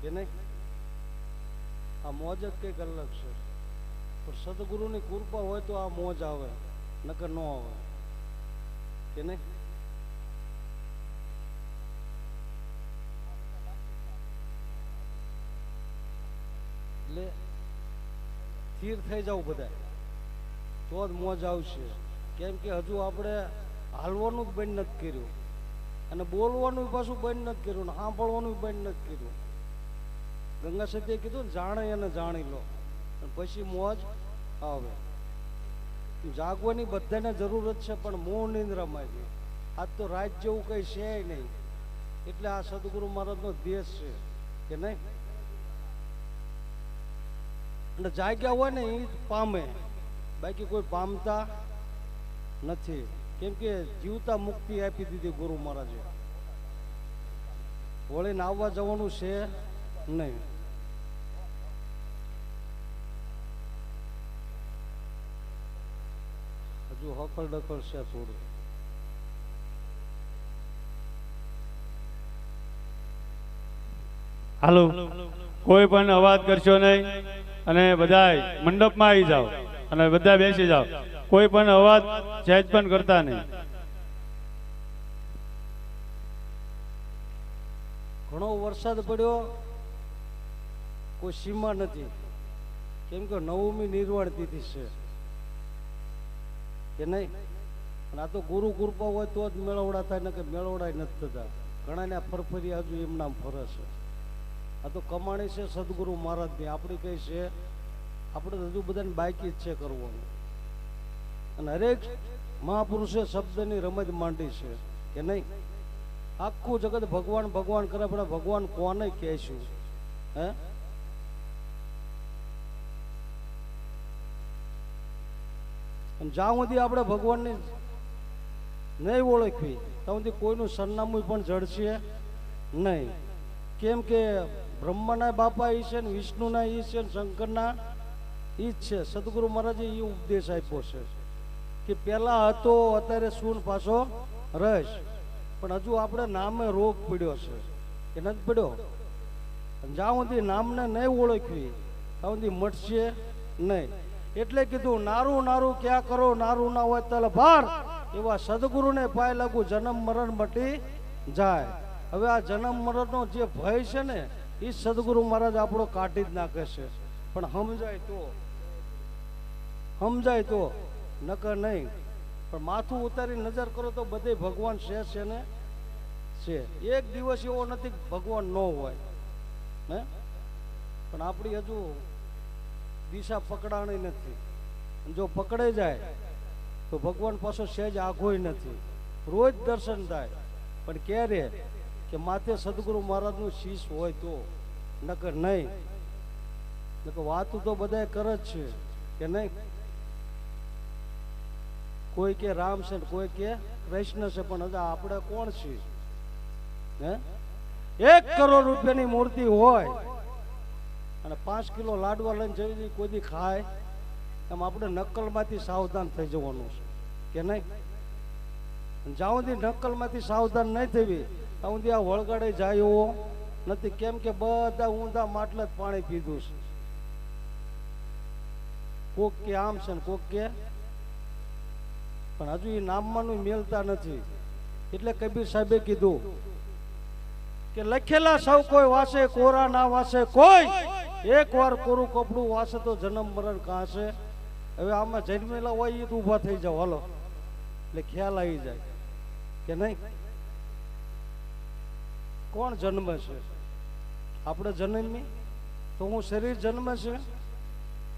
કે નહીં? આ મોજ જ કંઈક અલગ છે, પણ સદગુરુની કૃપા હોય તો આ મોજ આવે, નકર ન આવે, કે નહીં? એટલે સ્થિર થઈ જાવ બધા, તો જ મોજ આવશે. કેમ કે હજુ આપણે હાલવાનું જ બંધ નથી કર્યું, અને બોલવાનું પાછું બંધ નથી કર્યું, ને સાંભળવાનું બંધ નથી કર્યું. ગંગા સતીએ કીધું ને, જાણે એને જાણી લો, અને પછી મોજ આવે. જાગવાની બધાને જરૂરત છે, પણ મૂળ નિંદ્રામાં છે. આજ તો રાત જેવું કઈ છે નહીં, એટલે આ સદગુરુ મહારાજનો દેશ છે, કે નહીં? અને જાગ્યા હોય ને એ પામે, બાકી કોઈ પામતા નથી. કેમ કે જીવતા મુક્તિ આપી દીધી ગુરુ મહારાજે, વળીને આવવા જવાનું છે નહીં. હજુ હકલ ડકલ છે થોડું. હાલો, કોઈ પણ અવાજ કરશો નહીં, અને બધા મંડપમાં આવી જાઓ, અને બધા બેસી જાઓ. કોઈ પણ અવાજ સહેજ પણ કરતા નહીં. ઘણો વરસાદ પડ્યો, કોઈ સીમા નથી. કેમ કે 9મી નિર્વાણ તિથિ છે, કે નહીં? અને આ તો ગુરુ કૃપા હોય તો જ મેળવડા થાય, ને કે મેળવડા નથી થતા. ઘણાને ફરફરી હજુ એમ નામ ફરે છે. આ તો કમાણી છે સદગુરુ મહારાજની, આપણી કઈ છે? આપણે હજુ બધાને બાકી જ છે કરવાનું. અને હરેક મહાપુરુષે શબ્દની રમત માંડી છે, કે નહીં? આખું જગત ભગવાન ભગવાન કરે, પણ ભગવાન કોને કહેશું? હે? જ્યાં સુધી આપણે ભગવાનની નહીં ઓળખવી, ત્યાં સુધી કોઈનું સરનામું પણ જડશે નહીં. કેમ કે બ્રહ્માના બાપા ઈ છે, ને વિષ્ણુના ઈ છે, ને શંકરના ઈ જ છે. સદગુરુ મહારાજે એ ઉપદેશ આપ્યો છે કે પેલા હતો, અત્યારે શું પાછો રહીશ. પણ હજુ આપણે નામે રોગ પડ્યો છે, કે નથી પડ્યો? જ્યાં સુધી નામને નહીં ઓળખવી, ત્યાં સુધી મટશે નહીં. એટલે કીધું, નારું નારું ક્યાં કરો, નારું ના હોય તલ ભાર, એવા સદગુરુને પાય લાગુ, જન્મ મરણ મટી જાય. હવે આ જન્મ મરણનો જે ભય છે ને, એ સદગુરુ મહારાજ આપણો કાઢી જ નાખે છે. પણ સમજાય તો નકર નહીં. પણ માથું ઉતારી નજર કરો તો બધે ભગવાન છે ને છે. એક દિવસ એવો નથી ભગવાન ન હોય, હે? પણ આપણી હજુ દિશા પકડાણી નથી. જો પકડાઈ જાય તો ભગવાન પાછો સહેજ આઘોય નથી. રોજ દર્શન થાય, પણ ક્યારે? કે માથે સદગુરુ મહારાજનું શીશ હોય તો, નકર નહીં. નકર વાતું તો બધા કરે જ છે, કે નહીં? કોઈ કે રામ છે, કોઈ કે કૃષ્ણ છે, પણ હજા આપણે કોણ છીએ? હે? 1 કરોડ રૂપિયાની મૂર્તિ હોય અને 5 કિલો લાડવા લઈને જઈ કોઈ દી ખાય, એમ આપણે નકલમાંથી સાવધાન થઈ જવાનું છે, કે નહીં? જ્યાં સુધી નકલમાંથી સાવધાન નહીં થવી, ત્યાં સુધી આ વળગાડે જાય એવો નથી. કેમ કે બધા ઊંધા માટલા જ પાણી પીધું છે. કોક કે આમ છે ને કોક કે, પણ હજુ એ નામમાંનું મેલતા નથી. એટલે કબીર સાહેબે કીધું કે લખેલા સૌ કોઈ વાસે, કોરા ના વાસે કોઈ, એક વાર કોરું કપડું વાસે તો જન્મ મરણ કાં છે. હવે આમાં જન્મેલા હોય એ તો ઊભા થઈ જાવ, હાલો, એટલે ખ્યાલ આવી જાય, કે નહીં? કોણ જન્મે છે? આપણે જન્મી તો હું શરીર જન્મે છે,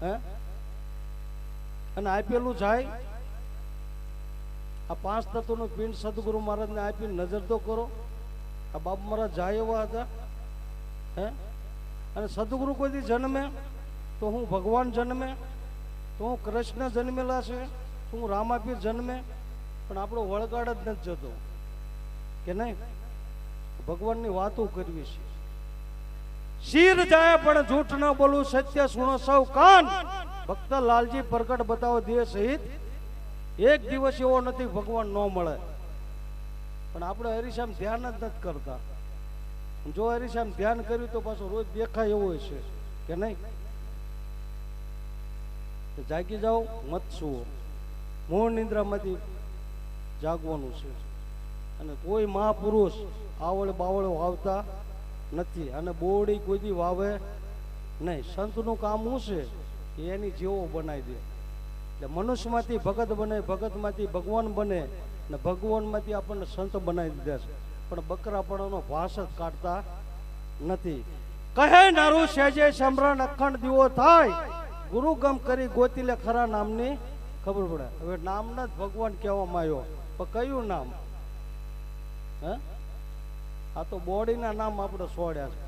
હે? અને આપેલું જાય. આ 5 તત્વનું પિંડ સદગુરુ મહારાજને આપીને નજર તો કરો. આ બાપ મહારાજ જાય એવા હતા, હે? અને સદગુરુ કોઈથી જન્મે તો હું ભગવાન જન્મે, તો હું કૃષ્ણ જન્મેલા છે, તો હું રામાપીર જન્મે, પણ આપણો વળગાડ જ નથી જતો, કે નહીં? ભગવાનની વાતો કરવી છે. શિર જાય પણ જૂઠ ન બોલું, સત્ય સુણો સૌ કાન, ભક્ત લાલજી પ્રગટ બતાવો દેહ સહિત. એક દિવસ એવો નથી ભગવાન ન મળે, પણ આપણે હરીસામ ધ્યાન જ નથી કરતા. જો હરીશ આમ ધ્યાન કર્યું તો પાછું રોજ દેખાય એવો છે કે નહીં? તો જાગી જાઓ, મત સુવો. મૂળ નિંદ્રામાંથી જાગવાનું છે. અને કોઈ મહાપુરુષ આવળ બાવળ વાવતા નથી અને બોરડી કોઈ દી વાવે નહીં. સંતનું કામ શું છે? એની જેવો બનાવી દે. એટલે મનુષ્યમાંથી ભગત બને, ભગતમાંથી ભગવાન બને, ને ભગવાનમાંથી આપણને સંત બનાવી દીધા છે. પણ બકરાપણાનો ભાસ જ કાઢતા નથી. કહે નારું સેજે સમરણ અખંડ દીવો થાય, ગુરુ ગમ કરી ગોતી લે ખરા નામની ખબર પડે. હવે નામના જ ભગવાન કહેવામાં આવ્યો, પણ કયું નામ? હે, આ તો બોડીના નામ આપણે છોડ્યા છે,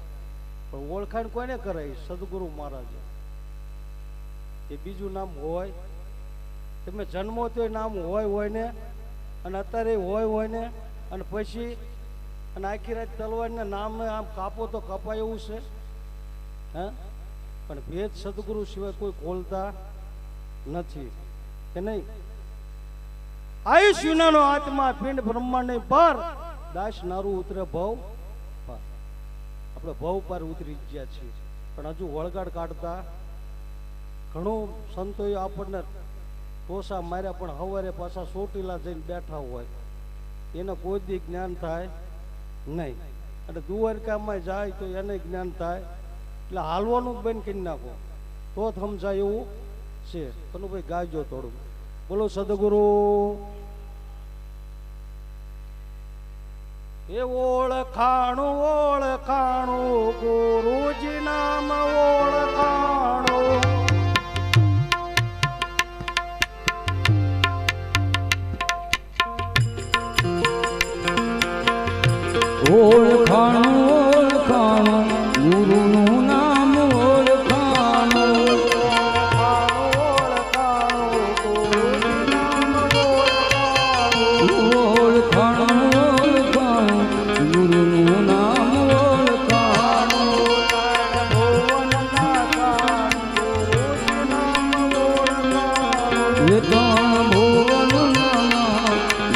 પણ ઓળખાણ કોને કરાય? સદગુરુ મહારાજે. એ બીજું નામ હોય? તમે જન્મો તો નામ હોય ને, અને અત્યારે હોય ને, અને પછી અને આખી રાત તલવારને નામ આમ કાપો તો કપાય એવું છે? હે, પણ ભેદ સદગુરુ સિવાય કોઈ ખોલતા નથી કે નહીં? આયુષ વિનાનો આત્મા પિંડ બ્રહ્માંડ પર દાસ નારું ઉતરે ભવ પાર. આપણે ભવ પાર ઉતરી ગયા છીએ, પણ હજુ વળગાડ કાઢતા ઘણું સંતોએ આપણને ટોસા માર્યા, પણ હવારે પાછા ચોટીલા જઈને બેઠા હોય, એને કોઈ દી જ્ઞાન થાય નહીં. અને દ્વારકામાં જાય તો એને જ્ઞાન થાય. એટલે હાલવાનું બેન કરી નાખો તો સમજાય એવું છે. કનુભાઈ ગાજો થોડું. બોલો સદગુરુ. એ ઓળખાણું ઓળખાણું ગુરુજી નામ ઓળખાણું. ઓળખાણું ઓળખાણું ગુરુનું નામ ઓળખાણું. ઓળખાણું ઓળખાણું ગુરુનું નામ ઓળખાણું. એ ત્રણ ભુવનના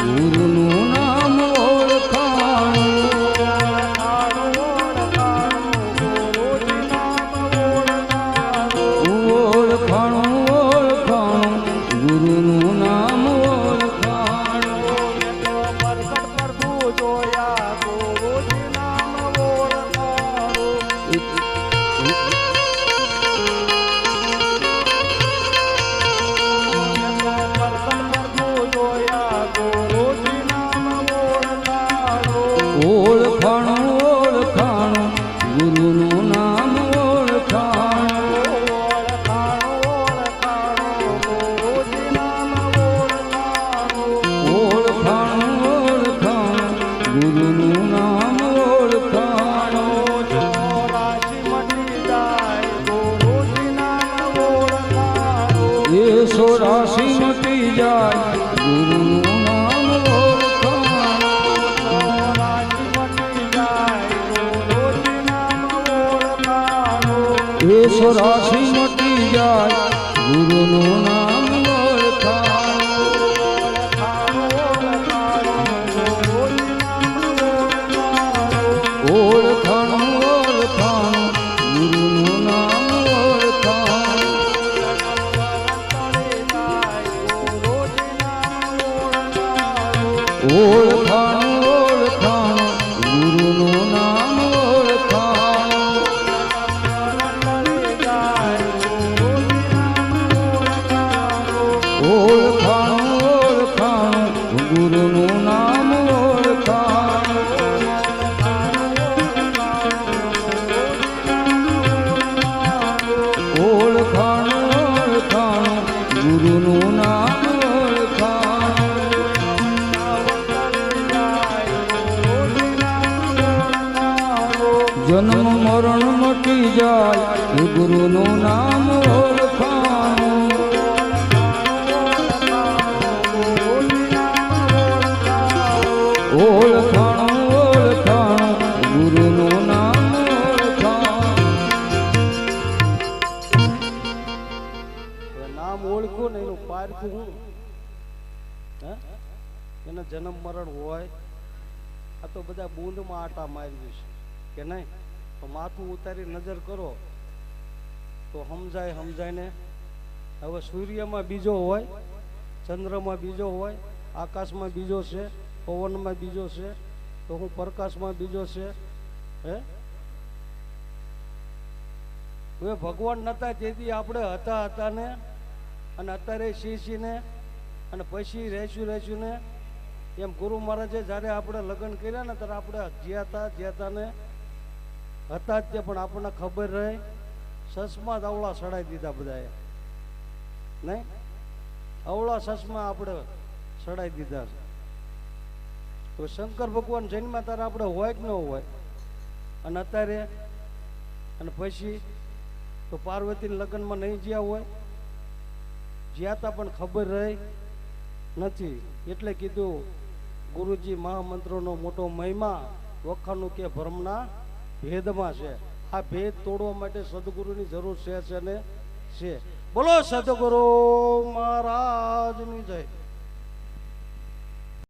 ગુરુનું નામ ઓળખાણું. ઓળખાણું ઓળખાણું ગુરુનું નામ ઓળખાણું. ઓળખાણું ઓળખાણું ગુરુનું નામ ઓળખાણું. ઓળખાણું ઓળખાણું ગુરુનું નામ ઓળખાણું. એ સોરાશી મટી જાય ગુરુનું નામ ઓળખાણું. એ સોરાશી મટી જાય ગુરુનું નામ ઓળખાણું. ઓળખાણું ઓળખાણું ગુરુનું નામ ઓળખાણું. ઓળખાણું ઓળખાણું ગુરુનું નામ ઓળખાણું. ઓળખાણું ઓળખાણું ગુરુનું નામ ઓળખાણું. ઓળખાણું ઓળખાણું ગુરુનું નામ ઓળખાણું. જન્મ મરણ મટી જાય એ ગુરુનું નામ ઓળખાણું. ઓળખાણું ઓળખાણું ગુરુનું નામ ઓળખાણું. હવે નામ ઓળખું ને એનું પારખું હું? હે, એના જન્મ મરણ હોય. આ તો બધા બૂંદમાં આટા મારી છે. કે નહીં? તો માથું ઉતારી નજર કરો તો સમજાય ને. હવે સૂર્યમાં બીજો હોય, ચંદ્રમાં બીજો હોય, આકાશમાં બીજો છે, પવનમાં બીજો છે, તો હું પ્રકાશમાં બીજો છે. હે હવે ભગવાન નતા તેથી આપણે હતા ને, અને અત્યારે છીએ ને, અને પછી રહેશું ને. એમ ગુરુ મહારાજે જ્યારે આપણે લગ્ન કર્યા ને ત્યારે આપણે જ્યાં ને હતા જ તે, પણ આપણને ખબર રહે સસમાં જ અવળા સડાઈ દીધા બધાએ, નહીં? અવળા સસમાં આપણે સડાઈ દીધા. તો શંકર ભગવાન જન્મ્યા ત્યારે આપણે હોય કે ન હોય, અને અત્યારે અને પછી તો પાર્વતીના લગ્નમાં નહીં જ્યાં હોય, જ્યાં તા પણ ખબર રહી નથી. એટલે કીધું ગુરુજી મહામંત્રોનો મોટો મહિમા વખાણું કે ભ્રમના ભેદમાં છે. આ ભેદ તોડવા માટે સદગુરુની જરૂર છે ને છે. બોલો સદગુરુ મહારાજની જય.